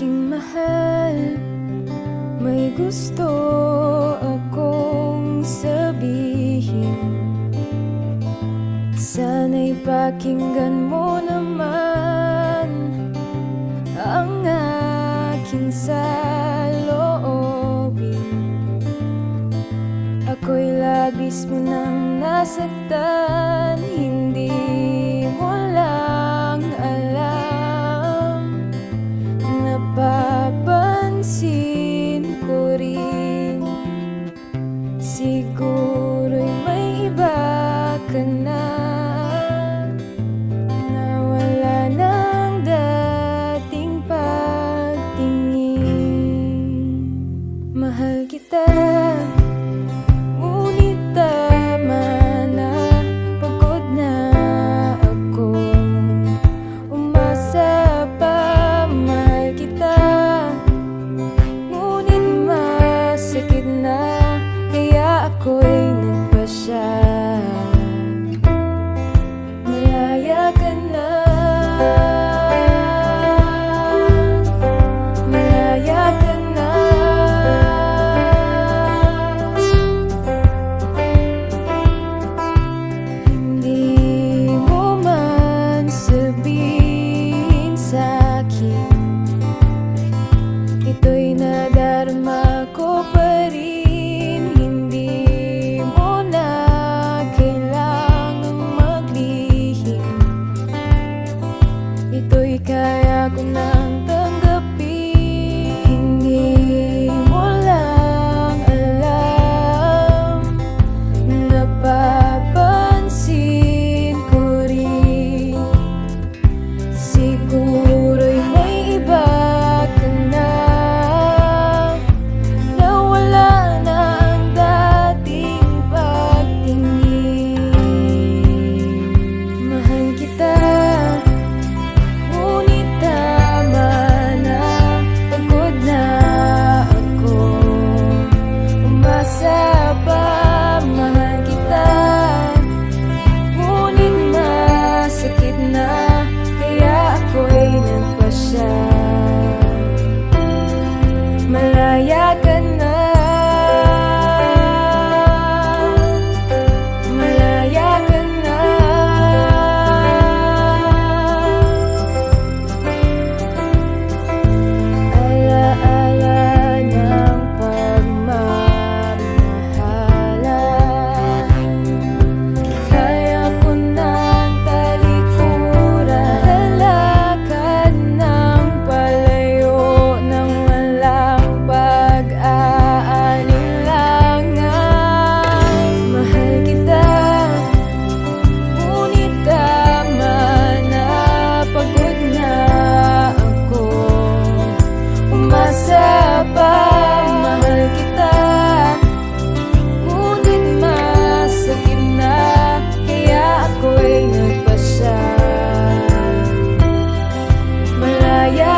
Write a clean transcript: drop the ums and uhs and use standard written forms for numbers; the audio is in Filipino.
aking mahal, may gusto akong sabihin. Sana'y pakinggan mo naman ang aking saloobin. Ako'y labis mo nang nasaktan, hindi mo lang alam. Napapansin ko rin, siguro'y may iba ka na. Nawala ng dating pagtingin. Mahal kita, ngunit tama na, pagod na ako umasa pa. Mahal kita, ngunit masakit na, kaya ako'y nagpasya. Malaya ka na, malaya ka na. Hindi mo man sabihin sa'kin, ito'y nadarama ko pa rin. Hindi mo na kailangang maglihim, ito'y kaya ko nang tanggapin. Hindi mo lang alam, napapansin ko rin, siguro'y may iba ka na. Nawala na ang dating pagtingin. Mahal kita, ngunit tama na, pagod na ako umasa pa. Mahal kita, ngunit masakit na, kaya ako'y nagpasya. Malaya ka na, malaya ka na. Alaala ng pagmamahalan, kaya ko nang talikuran, lalakad ng palayo nang walang pag-aalinlangan. Mahal kita, ngunit tama na, pagod na ako umasa pa. Mahal kita, ngunit masakit na, kaya ako'y nagpasya. Malaya